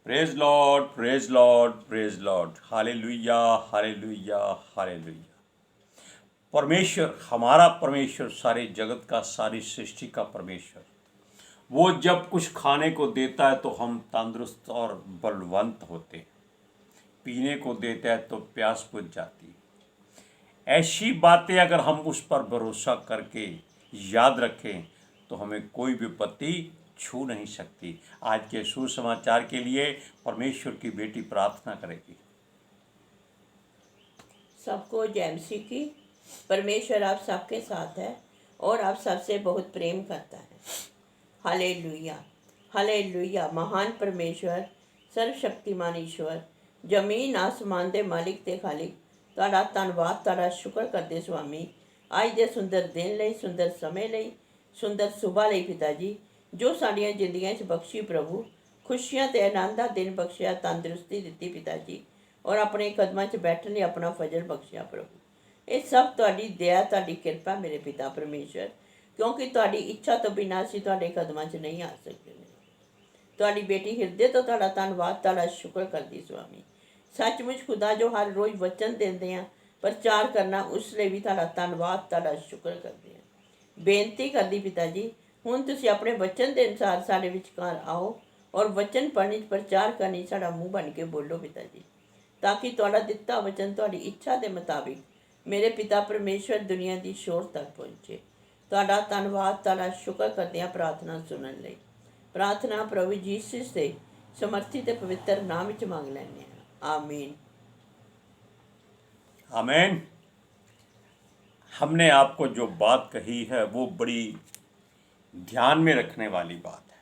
Praise Lord, praise Lord, praise Lord. Hallelujah, hallelujah, hallelujah. परमेश्वर, हमारा परमेश्वर, सारे जगत का, सारी सृष्टि का परमेश्वर, वो जब कुछ खाने को देता है तो हम तंदुरुस्त और बलवंत होते हैं। पीने को देता है तो प्यास बुझ जाती है। ऐसी बातें अगर हम उस पर भरोसा करके याद रखें तो हमें कोई विपत्ति छू नहीं सकती। आज के सुसमाचार के लिए परमेश्वर की बेटी प्रार्थना करेगी। सबको जय मसीह की। परमेश्वर आप सबके साथ है और आप सबसे बहुत प्रेम करता है। Hallelujah, hallelujah. महान परमेश्वर, सर्वशक्तिमान ईश्वर, जमीन आसमान दे मालिक ते खालिक, ਤੁਹਾਡਾ ਧੰਨਵਾਦ, ਤੁਹਾਡਾ ਸ਼ੁਕਰ ਕਰਦੇ ਸੁਆਮੀ, ਅੱਜ ਦੇ ਸੁੰਦਰ ਦਿਨ ਲਈ, ਸੁੰਦਰ ਸਮੇਂ ਲਈ, ਸੁੰਦਰ ਸੁਬਾਹ ਲਈ ਪਿਤਾ ਜੀ, ਜੋ ਸਾਡੀਆਂ ਜ਼ਿੰਦਗੀਆਂ 'ਚ ਬਖਸ਼ੀ ਪ੍ਰਭੂ, ਖੁਸ਼ੀਆਂ ਤੇ ਆਨੰਦ ਦਾ ਦਿਨ ਬਖਸ਼ਿਆ, ਤੰਦਰੁਸਤੀ ਦਿੱਤੀ ਪਿਤਾ ਜੀ, ਔਰ ਆਪਣੇ ਕਦਮਾਂ 'ਚ ਬੈਠਣ ਲਈ ਆਪਣਾ ਫਜ਼ਲ ਬਖਸ਼ਿਆ ਪ੍ਰਭੂ। ਇਹ ਸਭ ਤੁਹਾਡੀ ਦਇਆ, ਤੁਹਾਡੀ ਕਿਰਪਾ ਮੇਰੇ ਪਿਤਾ ਪਰਮੇਸ਼ਰ, ਕਿਉਂਕਿ ਤੁਹਾਡੀ ਇੱਛਾ ਤੋਂ ਬਿਨਾਂ ਅਸੀਂ ਤੁਹਾਡੇ ਕਦਮਾਂ 'ਚ ਨਹੀਂ ਆ ਸਕਦੇ। ਤੁਹਾਡੀ ਬੇਟੀ ਹਿਰਦੇ ਤੋਂ ਤੁਹਾਡਾ ਧੰਨਵਾਦ, ਤੁਹਾਡਾ ਸ਼ੁਕਰ ਕਰਦੀ ਸੁਆਮੀ। ਸੱਚਮੁੱਚ ਖੁਦਾ ਜੋ ਹਰ ਰੋਜ਼ ਵਚਨ ਦਿੰਦੇ ਆ ਪ੍ਰਚਾਰ ਕਰਨਾ, ਉਸ ਲਈ ਵੀ ਤੁਹਾਡਾ ਧੰਨਵਾਦ, ਤੁਹਾਡਾ ਸ਼ੁਕਰ ਕਰਦੇ ਆ। ਬੇਨਤੀ ਕਰਦੀ ਪਿਤਾ ਜੀ, ਹੁਣ ਤੁਸੀਂ ਆਪਣੇ ਵਚਨ ਦੇ ਅਨੁਸਾਰ ਸਾਡੇ ਵਿਚਕਾਰ ਆਓ ਔਰ ਵਚਨ ਪੜ੍ਹਨੀ, ਪ੍ਰਚਾਰ ਕਰਨੀ, ਸਾਡਾ ਮੂੰਹ ਬਣ ਕੇ ਬੋਲੋ ਪਿਤਾ ਜੀ, ਤਾਂ ਕਿ ਤੁਹਾਡਾ ਦਿੱਤਾ ਵਚਨ ਤੁਹਾਡੀ ਇੱਛਾ ਦੇ ਮੁਤਾਬਿਕ ਮੇਰੇ ਪਿਤਾ ਪਰਮੇਸ਼ਵਰ ਦੁਨੀਆ ਦੀ ਸ਼ੋਰ ਤੱਕ ਪਹੁੰਚੇ। ਤੁਹਾਡਾ ਧੰਨਵਾਦ, ਤੁਹਾਡਾ ਸ਼ੁਕਰ ਕਰਦੇ ਹਾਂ ਪ੍ਰਾਰਥਨਾ ਸੁਣਨ ਲਈ। प्रार्थना प्रभु यीशु से समर्थित पवित्र नाम च मांग लेने हैं, आमीन। आमीन। हमने आपको जो बात कही है वो बड़ी ध्यान में रखने वाली बात है।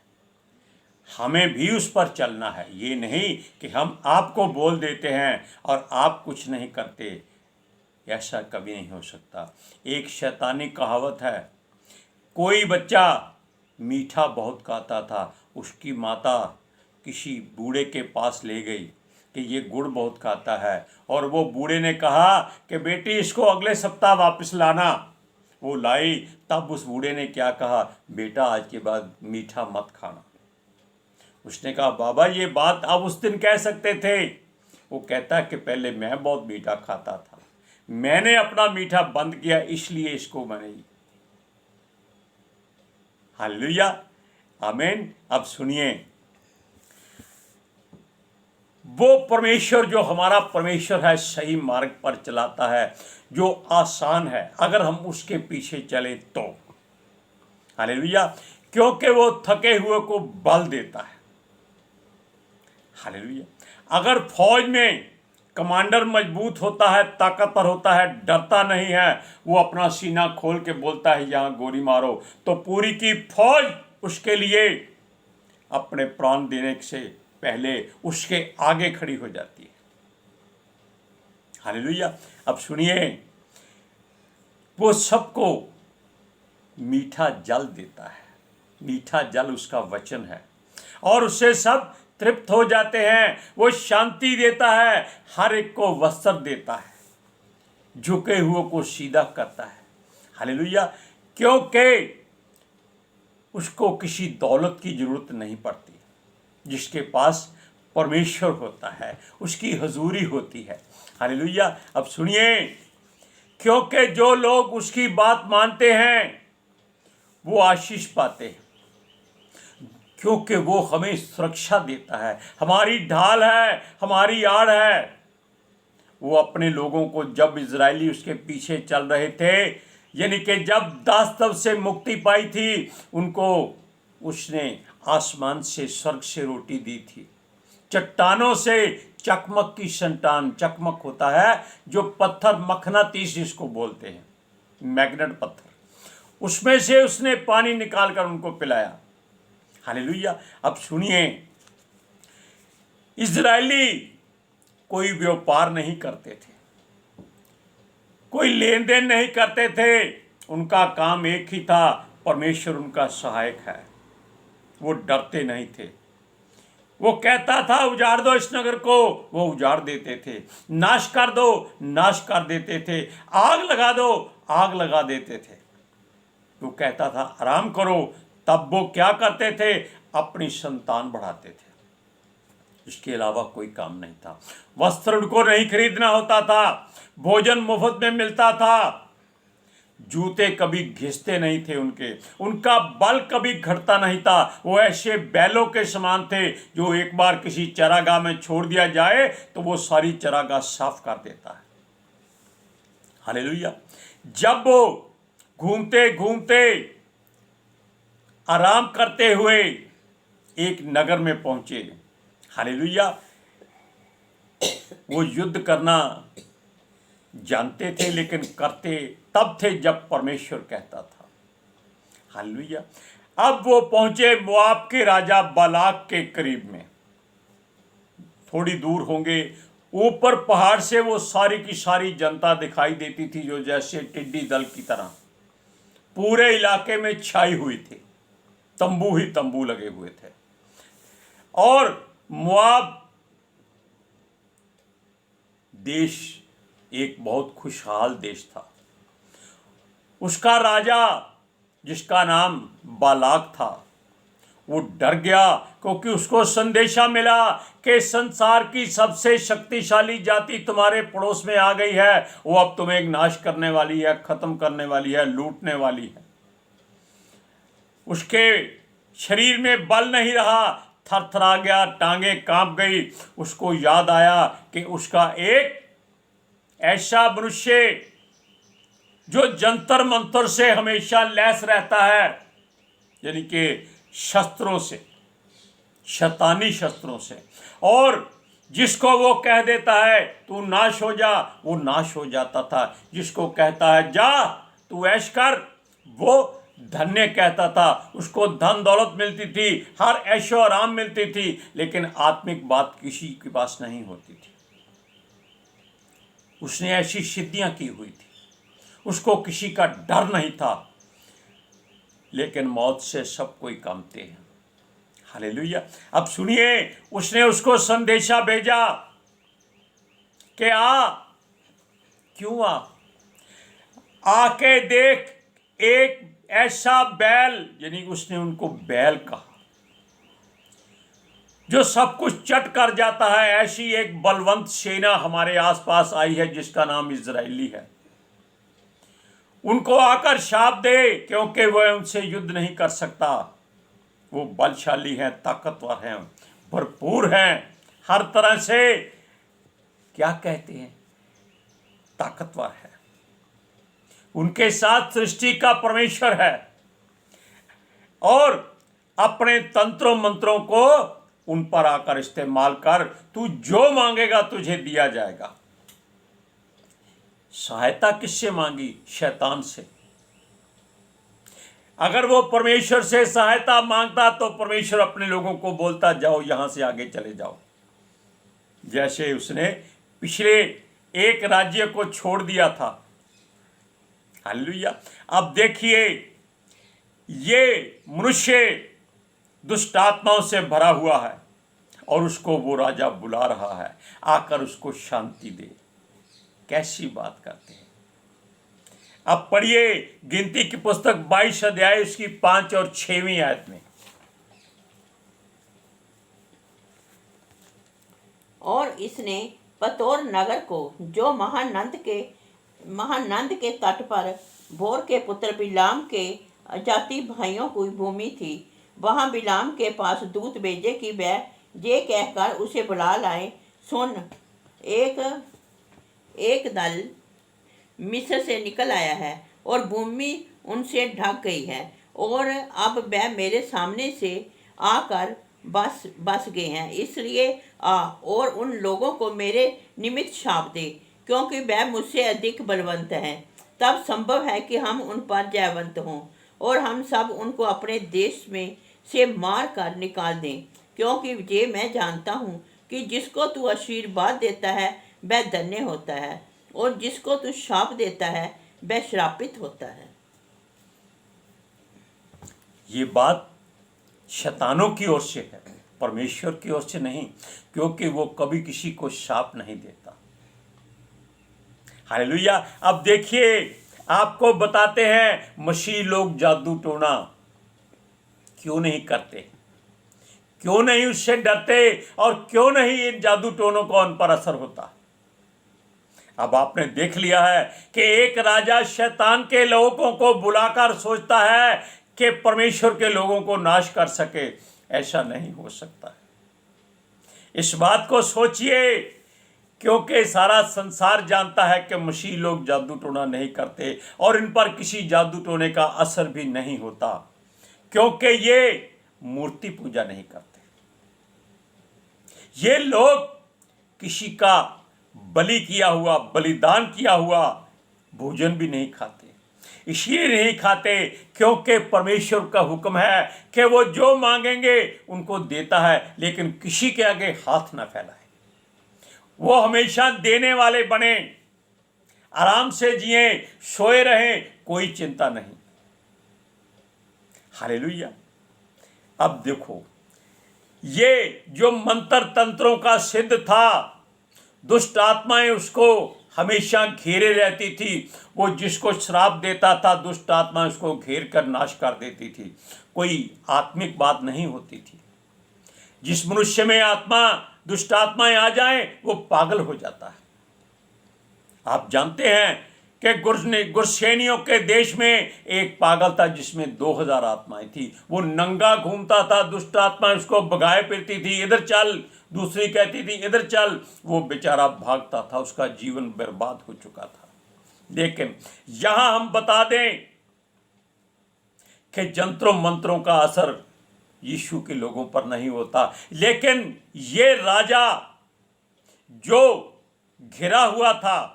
हमें भी उस पर चलना है। ये नहीं कि हम आपको बोल देते हैं और आप कुछ नहीं करते। ऐसा कभी नहीं हो सकता। एक शैतानी कहावत है, कोई बच्चा मीठा बहुत खाता था, उसकी माता किसी बूढ़े के पास ले गई कि ये गुड़ बहुत खाता है, और वो बूढ़े ने कहा कि बेटी इसको अगले सप्ताह वापस लाना। वो लाई, तब उस बूढ़े ने क्या कहा, बेटा आज के बाद मीठा मत खाना। उसने कहा बाबा ये बात आप उस दिन कह सकते थे। वो कहता कि पहले मैं बहुत मीठा खाता था, मैंने अपना मीठा बंद किया, इसलिए इसको मैंने। हालेलुया, आमीन। अब सुनिए, वो परमेश्वर जो हमारा परमेश्वर है, सही मार्ग पर चलाता है, जो आसान है अगर हम उसके पीछे चले तो। हालेलुया, क्योंकि वो थके हुए को बल देता है। हालेलुया। अगर फौज में कमांडर मजबूत होता है, ताकतवर होता है, डरता नहीं है, वो अपना सीना खोल के बोलता है यहाँ गोली मारो, तो पूरी की फौज उसके लिए अपने प्राण देने से पहले उसके आगे खड़ी हो जाती है। हालेलुया। अब सुनिए, वो सबको मीठा जल देता है। मीठा जल उसका वचन है, और उससे सब तृप्त हो जाते हैं। वो शांति देता है, हर एक को वस्त्र देता है, झुके हुए को सीधा करता है। हालेलुया, क्योंकि उसको किसी दौलत की जरूरत नहीं पड़ती। जिसके पास परमेश्वर होता है उसकी हजूरी होती है। हालेलुया। अब सुनिए, क्योंकि जो लोग उसकी बात मानते हैं वो आशीष पाते हैं, क्योंकि वो हमें सुरक्षा देता है, हमारी ढाल है, हमारी आड़ है। वो अपने लोगों को, जब इजरायली उसके पीछे चल रहे थे, यानी कि जब दास्तव से मुक्ति पाई थी, उनको उसने आसमान से, स्वर्ग से रोटी दी थी। चट्टानों से चकमक की संतान, चकमक होता है जो पत्थर, मखनातीस जिसको बोलते हैं, मैग्नेट पत्थर, उसमें से उसने पानी निकालकर उनको पिलाया। हालेलुया। अब सुनिए, इजरायली कोई व्यापार नहीं करते थे, कोई लेन देन नहीं करते थे। उनका काम एक ही था, परमेश्वर उनका सहायक है। वो डरते नहीं थे। वो कहता था उजाड़ दो इस नगर को, वो उजाड़ देते थे। नाश कर दो, नाश कर देते थे। आग लगा दो, आग लगा देते थे। वो कहता था आराम करो, तब वो क्या करते थे, अपनी संतान बढ़ाते थे। इसके अलावा कोई काम नहीं था। वस्त्र उनको नहीं खरीदना होता था, भोजन मुफ्त में मिलता था, जूते कभी घिसते नहीं थे उनका बल कभी घटता नहीं था। वो ऐसे बैलों के समान थे जो एक बार किसी चरागाह में छोड़ दिया जाए तो वो सारी चरागाह साफ कर देता है। हालेलुया। जब वो घूमते घूमते आराम करते हुए एक नगर में पहुंचे, हालेलुया, वो युद्ध करना जानते थे लेकिन करते तब थे जब परमेश्वर कहता था। हालेलुया। अब वो पहुंचे मोआब के राजा बालाक के करीब में, थोड़ी दूर होंगे। ऊपर पहाड़ से वो सारी की सारी जनता दिखाई देती थी जो जैसे टिड्डी दल की तरह पूरे इलाके में छाई हुई थी, तंबू ही तंबू लगे हुए थे। और मोआब देश एक बहुत खुशहाल देश था। उसका राजा जिसका नाम बालाक था वो डर गया क्योंकि उसको संदेशा मिला कि संसार की सबसे शक्तिशाली जाति तुम्हारे पड़ोस में आ गई है, वो अब तुम्हें नाश करने वाली है, खत्म करने वाली है, लूटने वाली है। उसके शरीर में बल नहीं रहा, थरथरा गया, टांगे कांप गई। उसको याद आया कि उसका एक ऐसा मनुष्य जो जंतर मंतर से हमेशा लैस रहता है, यानी कि शस्त्रों से, शैतानी शस्त्रों से, और जिसको वो कह देता है तू नाश हो जा, वो नाश हो जाता था। जिसको कहता है जा तू ऐश कर, वो धन्य कहता था। उसको धन दौलत मिलती थी, हर ऐशो आराम मिलती थी, लेकिन आत्मिक बात किसी के पास नहीं होती थी। उसने ऐसी सिद्धियां की हुई थी, उसको किसी का डर नहीं था, लेकिन मौत से सब कोई कांपते हैं। हालेलुया। अब सुनिए, उसने उसको संदेशा भेजा कि आ, क्यों आके देख एक ऐसा बैल, यानी उसने उनको बैल कहा, जो सब कुछ चट कर जाता है। ऐसी एक बलवंत सेना हमारे आसपास आई है जिसका नाम इजराइली है। उनको आकर शाप दे क्योंकि वह उनसे युद्ध नहीं कर सकता। वो बलशाली हैं, ताकतवर हैं, भरपूर हैं, हर तरह से क्या कहते हैं, ताकतवर है। उनके साथ सृष्टि का परमेश्वर है और अपने तंत्रों मंत्रों को उन पर आकर इस्तेमाल कर, तू जो मांगेगा तुझे दिया जाएगा। सहायता किससे मांगी? शैतान से। अगर वो परमेश्वर से सहायता मांगता तो परमेश्वर अपने लोगों को बोलता जाओ यहां से आगे चले जाओ। जैसे उसने पिछले एक राज्य को छोड़ दिया था। हालेलुया। अब देखिए, ये मनुष्य दुष्ट आत्माओं से भरा हुआ है और उसको वो राजा बुला रहा है आकर उसको शांति दे। कैसी बात करते हैं। अब पढ़िए गिनती की पुस्तक 22 अध्याय उसकी 5 और 6वीं आयत में। और इसने पतोर नगर को, जो महानंद के तट पर भोर के पुत्र बिलाम के जाति भाइयों की भूमि थी, वहां बिलाम के पास दूत भेजे कि वह ये कहकर उसे बुला लाए, सुन, एक दल मिस्र से निकल आया है और भूमि उनसे ढक गई है, और अब वह मेरे सामने से आकर बस गए हैं। इसलिए आ और उन लोगों को मेरे निमित्त शाप दे, क्योंकि वह मुझसे अधिक बलवंत हैं। तब संभव है कि हम उन पर जयवंत हों और हम सब उनको अपने देश में से मार कर निकाल दें, क्योंकि ये मैं जानता हूँ कि जिसको तू आशीर्वाद देता है वह धन्य होता है, और जिसको तू शाप देता है वह श्रापित होता है। ये बात शैतानों की ओर से है, परमेश्वर की ओर से नहीं, क्योंकि वो कभी किसी को शाप नहीं देता। हालेलुया। अब देखिए, आपको बताते हैं मसीह लोग जादू टोना क्यों नहीं करते, क्यों नहीं उससे डरते और क्यों नहीं इन जादू टोनों का उन पर असर होता। अब आपने देख लिया है कि एक राजा शैतान के लोगों को बुलाकर सोचता है कि परमेश्वर के लोगों को नाश कर सके। ऐसा नहीं हो सकता है। इस बात को सोचिए, क्योंकि सारा संसार जानता है कि मसीह लोग जादू टोना नहीं करते और इन पर किसी जादू टोने का असर भी नहीं होता, क्योंकि ये मूर्ति पूजा नहीं करते। ये लोग किसी का बलि किया हुआ, बलिदान किया हुआ भोजन भी नहीं खाते। इसलिए नहीं खाते क्योंकि परमेश्वर का हुक्म है कि वो जो मांगेंगे उनको देता है, लेकिन किसी के आगे हाथ ना फैलाए। वो हमेशा देने वाले बने, आराम से जिए, सोए रहें, कोई चिंता नहीं। हालेलुया। अब देखो, ये जो मंत्र तंत्रों का सिद्ध था, दुष्ट आत्माएं उसको हमेशा घेरे रहती थी। वो जिसको श्राप देता था, दुष्ट आत्मा उसको घेर कर नाश कर देती थी। कोई आत्मिक बात नहीं होती थी। जिस मनुष्य में आत्मा, दुष्ट आत्माएं आ जाएं, वो पागल हो जाता है। आप जानते हैं कि गुरसेनियों के देश में एक पागल था जिसमें 2000 आत्माएं थी। वो नंगा घूमता था, दुष्ट आत्मा उसको भगाए फिरती थी, इधर चल, दूसरी कहती थी इधर चल। वो बेचारा भागता था, उसका जीवन बर्बाद हो चुका था। लेकिन यहां हम बता दें कि जंत्रों मंत्रों का असर यीशु के लोगों पर नहीं होता, लेकिन ये राजा जो घिरा हुआ था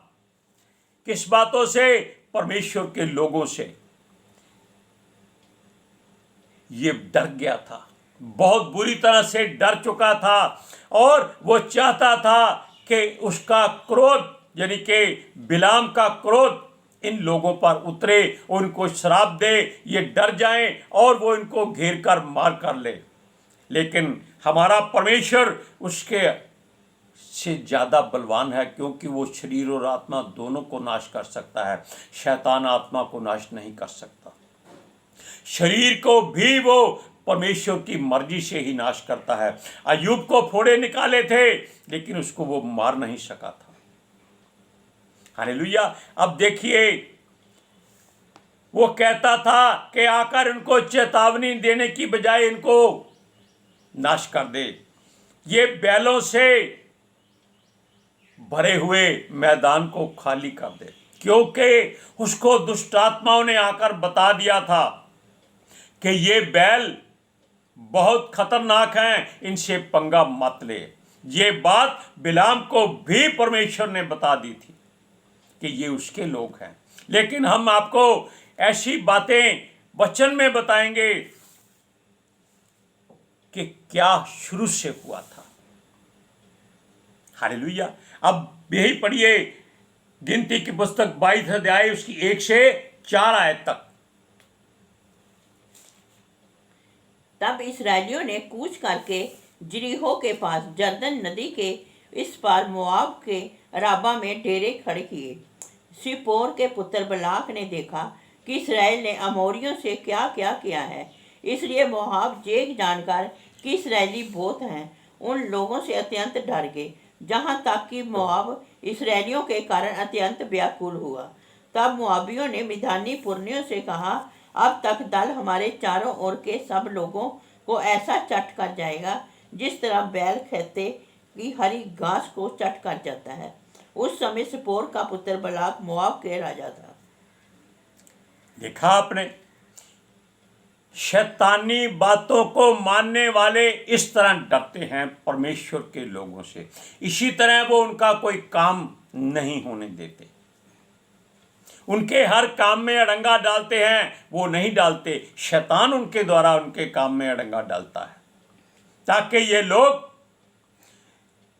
किस बातों से? परमेश्वर के लोगों से। ये डर गया था, बहुत बुरी तरह से डर चुका था, और वो चाहता था कि उसका क्रोध, यानी कि बिलाम का क्रोध इन लोगों पर उतरे, उनको श्राप दे, ये डर जाएं और वो इनको घेर कर मार कर ले। लेकिन हमारा परमेश्वर उसके से ज़्यादा बलवान है, क्योंकि वो शरीर और आत्मा दोनों को नाश कर सकता है। शैतान आत्मा को नाश नहीं कर सकता। शरीर को भी वो परमेश्वर की मर्जी से ही नाश करता है। अय्यूब को फोड़े निकाले थे, लेकिन उसको वो मार नहीं सका था। हालेलुया। अब देखिए, वो कहता था कि आकर इनको चेतावनी देने की बजाय इनको नाश कर दे, ये बैलों से भरे हुए मैदान को खाली कर दे, क्योंकि उसको दुष्ट आत्माओं ने आकर बता दिया था कि ये बैल बहुत खतरनाक हैं, इनसे पंगा मत ले। ये बात बिलाम को भी परमेश्वर ने बता दी थी कि ये उसके लोग हैं। लेकिन हम आपको ऐसी बातें वचन में बताएंगे कि क्या शुरू से हुआ था। हालेलुया। अब यही पढ़िए, गिनती की पुस्तक 22 अध्याय उसकी 1 से 4 आयत तक। तब इस्राएलियों ने कूच करके यरीहो के पास जर्दन नदी के इस पार मोआब के राबा में डेरे खड़े किए। सिपोर के पुत्र बलाक ने देखा कि इस्राएल ने अमोरियों से क्या क्या किया है, इसलिए मोआब जेग जानकर कि इस्राएली बहुत हैं, उन लोगों से अत्यंत डर गए, जहाँ तक कि मोआब इस्राएलियों के कारण अत्यंत व्याकुल हुआ। तब मोआबियों ने मिधानी पुरनियों से कहा, अब तक दल हमारे चारों ओर के सब लोगों को ऐसा चट कर जाएगा जिस तरह बैल खेते की हरी घास को चट कर जाता है। उस समय सिपोर का पुत्र बलाक मोआब के राजा था। देखा आपने, शैतानी बातों को मानने वाले इस तरह डरते हैं परमेश्वर के लोगों से। इसी तरह वो उनका कोई काम नहीं होने देते, उनके हर काम में अड़ंगा डालते हैं। वो नहीं डालते, शैतान उनके द्वारा उनके काम में अड़ंगा डालता है, ताकि ये लोग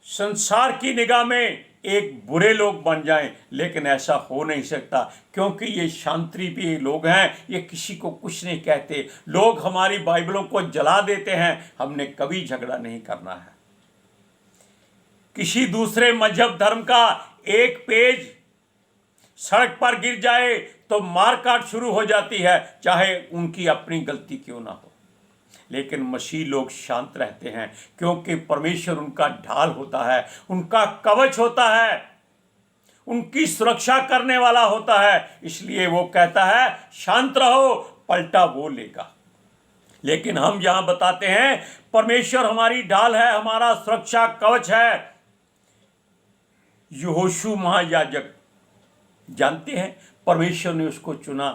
संसार की निगाह में एक बुरे लोग बन जाएं। लेकिन ऐसा हो नहीं सकता, क्योंकि ये शांतिप्रिय लोग हैं, ये किसी को कुछ नहीं कहते। लोग हमारी बाइबलों को जला देते हैं, हमने कभी झगड़ा नहीं करना है। किसी दूसरे मजहब धर्म का एक पेज सड़क पर गिर जाए तो मारकाट शुरू हो जाती है, चाहे उनकी अपनी गलती क्यों ना हो। लेकिन मसीह लोग शांत रहते हैं, क्योंकि परमेश्वर उनका ढाल होता है, उनका कवच होता है, उनकी सुरक्षा करने वाला होता है। इसलिए वो कहता है शांत रहो, पलटा वो लेगा। लेकिन हम यहां बताते हैं परमेश्वर हमारी ढाल है, हमारा सुरक्षा कवच है। यहोशू महायाजक, जानते हैं परमेश्वर ने उसको चुना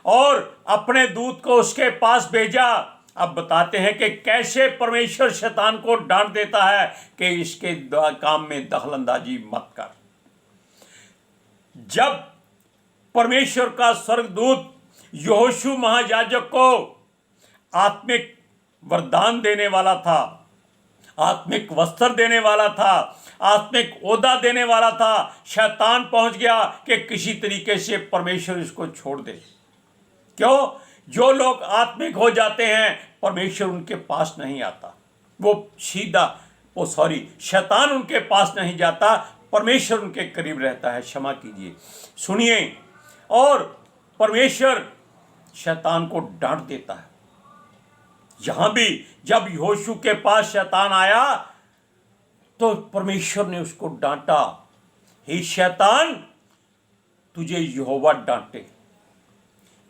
और अपने दूत को उसके पास भेजा। अब बताते हैं कि कैसे परमेश्वर शैतान को डांट देता है कि इसके काम में दखलंदाजी मत कर। जब परमेश्वर का स्वर्गदूत यहोशू महायाजक को आत्मिक वरदान देने वाला था, आत्मिक वस्त्र देने वाला था, आत्मिक ओहदा देने वाला था, शैतान पहुंच गया कि किसी तरीके से परमेश्वर इसको छोड़ दे। क्यों? जो लोग आत्मिक हो जाते हैं परमेश्वर उनके पास नहीं आता, शैतान उनके पास नहीं जाता, परमेश्वर उनके करीब रहता है। क्षमा कीजिए, सुनिए। और परमेश्वर शैतान को डांट देता है। यहां भी जब यहोशू के पास शैतान आया तो परमेश्वर ने उसको डांटा, हे शैतान, तुझे यहोवा डांटे।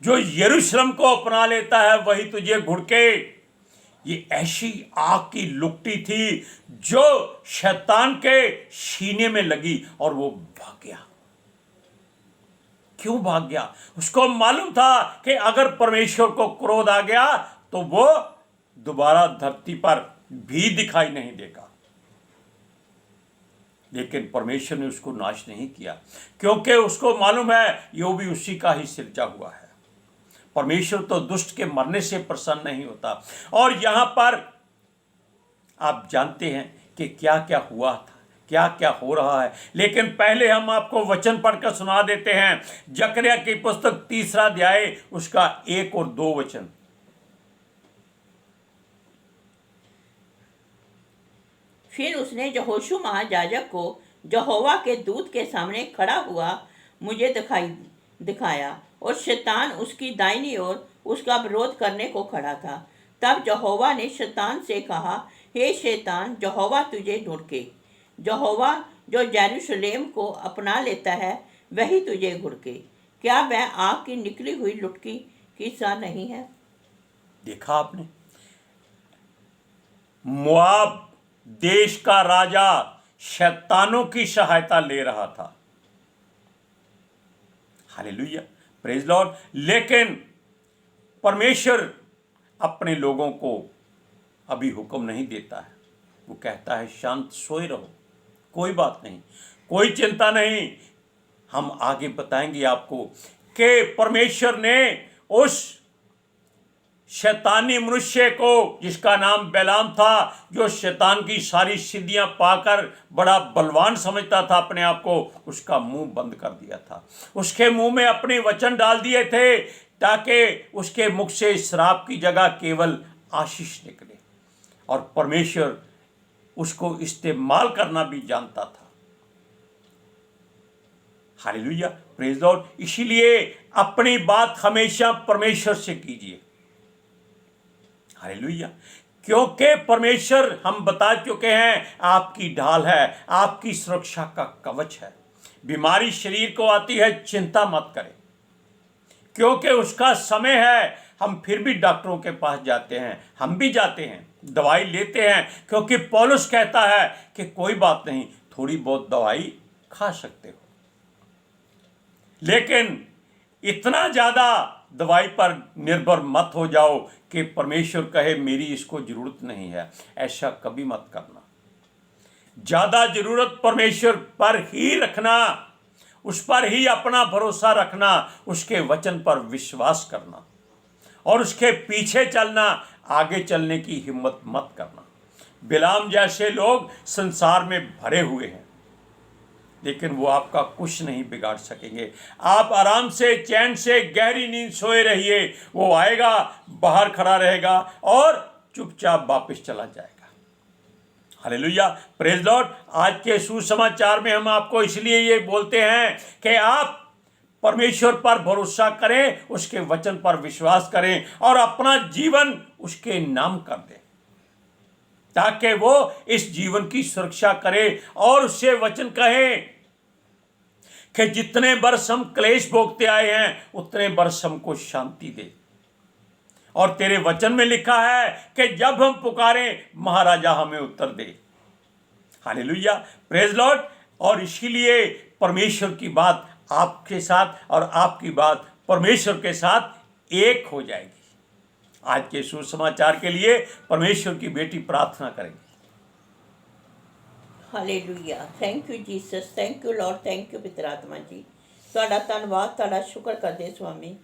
जो यरूशलेम को अपना लेता है वही तुझे घुड़के। ये ऐसी आग की लुकटी थी जो शैतान के सीने में लगी और वो भाग गया। क्यों भाग गया? उसको मालूम था कि अगर परमेश्वर को क्रोध आ गया तो वो दोबारा धरती पर भी दिखाई नहीं देगा। लेकिन परमेश्वर ने उसको नाश नहीं किया, क्योंकि उसको मालूम है ये भी उसी का ही सिरजा हुआ है। परमेश्वर तो दुष्ट के मरने से प्रसन्न नहीं होता। और यहां पर आप जानते हैं कि क्या क्या हुआ था, क्या क्या हो रहा है। लेकिन पहले हम आपको वचन पढ़कर सुना देते हैं। जकरिया की पुस्तक 3 अध्याय उसका 1 और 2 वचन। फिर उसने यहोशू महायाजक को यहोवा के दूत के सामने खड़ा हुआ मुझे दिखाया और शैतान उसकी दाहिनी ओर उसका विरोध करने को खड़ा था। तब यहोवा ने शैतान से कहा, हे शैतान, यहोवा तुझे ढूंढके। यहोवा जो यरूशलेम को अपना लेता है वही तुझे घुड़के। क्या वह आग की निकली हुई लुटकी की सा नहीं है? देखा आपने, मोआब देश का राजा शैतानों की सहायता ले रहा था। Hallelujah, praise Lord. लेकिन परमेश्वर अपने लोगों को अभी हुक्म नहीं देता है। वो कहता है शांत सोए रहो, कोई बात नहीं, कोई चिंता नहीं। हम आगे बताएंगे आपको कि परमेश्वर ने उस शैतानी मनुष्य को, जिसका नाम बैलाम था, जो शैतान की सारी सिद्धियां पाकर बड़ा बलवान समझता था अपने आप को, उसका मुंह बंद कर दिया था। उसके मुंह में अपने वचन डाल दिए थे ताकि उसके मुख से श्राप की जगह केवल आशीष निकले। और परमेश्वर उसको इस्तेमाल करना भी जानता था। Hallelujah, praise Lord. इसीलिए अपनी बात हमेशा परमेश्वर से कीजिए। हालेलुया, क्योंकि परमेश्वर, हम बता चुके हैं, आपकी ढाल है, आपकी सुरक्षा का कवच है। बीमारी शरीर को आती है, चिंता मत करें, क्योंकि उसका समय है। हम फिर भी डॉक्टरों के पास जाते हैं, हम भी जाते हैं, दवाई लेते हैं, क्योंकि पौलुस कहता है कि कोई बात नहीं, थोड़ी बहुत दवाई खा सकते हो, लेकिन इतना ज़्यादा दवाई पर निर्भर मत हो जाओ कि परमेश्वर कहे मेरी इसको जरूरत नहीं है। ऐसा कभी मत करना। ज़्यादा जरूरत परमेश्वर पर ही रखना, उस पर ही अपना भरोसा रखना, उसके वचन पर विश्वास करना और उसके पीछे चलना, आगे चलने की हिम्मत मत करना। बिलाम जैसे लोग संसार में भरे हुए हैं, लेकिन वो आपका कुछ नहीं बिगाड़ सकेंगे। आप आराम से, चैन से, गहरी नींद सोए रहिए। वो आएगा, बाहर खड़ा रहेगा और चुपचाप वापस चला जाएगा। Hallelujah, praise Lord. आज के सुसमाचार में हम आपको इसलिए ये बोलते हैं कि आप परमेश्वर पर भरोसा करें, उसके वचन पर विश्वास करें और अपना जीवन उसके नाम कर दें, ताकि वो इस जीवन की सुरक्षा करे और उससे वचन कहे कि जितने वर्ष हम क्लेश भोगते आए हैं उतने वर्ष हमको शांति दे। और तेरे वचन में लिखा है कि जब हम पुकारें महाराजा हमें उत्तर दे। Hallelujah, praise lord. और इसीलिए परमेश्वर की बात आपके साथ और आपकी बात परमेश्वर के साथ एक हो जाएगी। आज के सुसमाचार के लिए परमेश्वर की बेटी प्रार्थना करेंगी। Hallelujah, thank you Jesus, thank you Lord, thank you ਪਿਤਾ ਆਤਮਾ ਜੀ। ਤੁਹਾਡਾ ਧੰਨਵਾਦ, ਤੁਹਾਡਾ ਸ਼ੁਕਰ ਕਰਦੇ ਸੁਆਮੀ,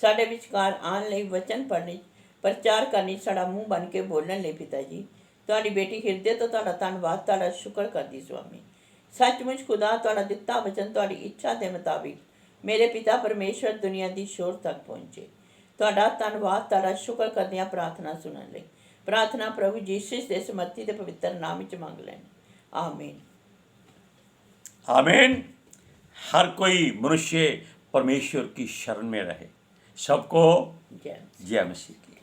ਸਾਡੇ ਵਿਚਕਾਰ ਆਉਣ ਲਈ, ਵਚਨ ਪੜ੍ਹਨੀ, ਪ੍ਰਚਾਰ ਕਰਨੀ, ਸਾਡਾ ਮੂੰਹ ਬਣ ਕੇ ਬੋਲਣ ਲਈ ਪਿਤਾ ਜੀ। ਤੁਹਾਡੀ ਬੇਟੀ ਹਿਰਦੇ ਤੋਂ ਤੁਹਾਡਾ ਧੰਨਵਾਦ, ਤੁਹਾਡਾ ਸ਼ੁਕਰ ਕਰਦੀ ਸੁਆਮੀ। ਸੱਚਮੁੱਚ ਖੁਦਾ ਤੁਹਾਡਾ ਦਿੱਤਾ ਵਚਨ ਤੁਹਾਡੀ ਇੱਛਾ ਦੇ ਮੁਤਾਬਿਕ ਮੇਰੇ ਪਿਤਾ ਪਰਮੇਸ਼ਵਰ ਦੁਨੀਆ ਦੀ ਸ਼ੋਰ ਤੱਕ ਪਹੁੰਚੇ। ਤੁਹਾਡਾ ਧੰਨਵਾਦ, ਤੁਹਾਡਾ ਸ਼ੁਕਰ ਕਰਦਿਆਂ ਪ੍ਰਾਰਥਨਾ ਸੁਣਨ ਲਈ। ਪ੍ਰਾਰਥਨਾ ਪ੍ਰਭੂ ਯੀਸ਼ੂ ਦੇ ਸਮਰਥੀ ਦੇ ਪਵਿੱਤਰ ਨਾਮ ਵਿੱਚ ਮੰਗ ਲੈਣ, आमीन। आमीन। हर कोई मनुष्य परमेश्वर की शरण में रहे। सबको जय जय मसीह की।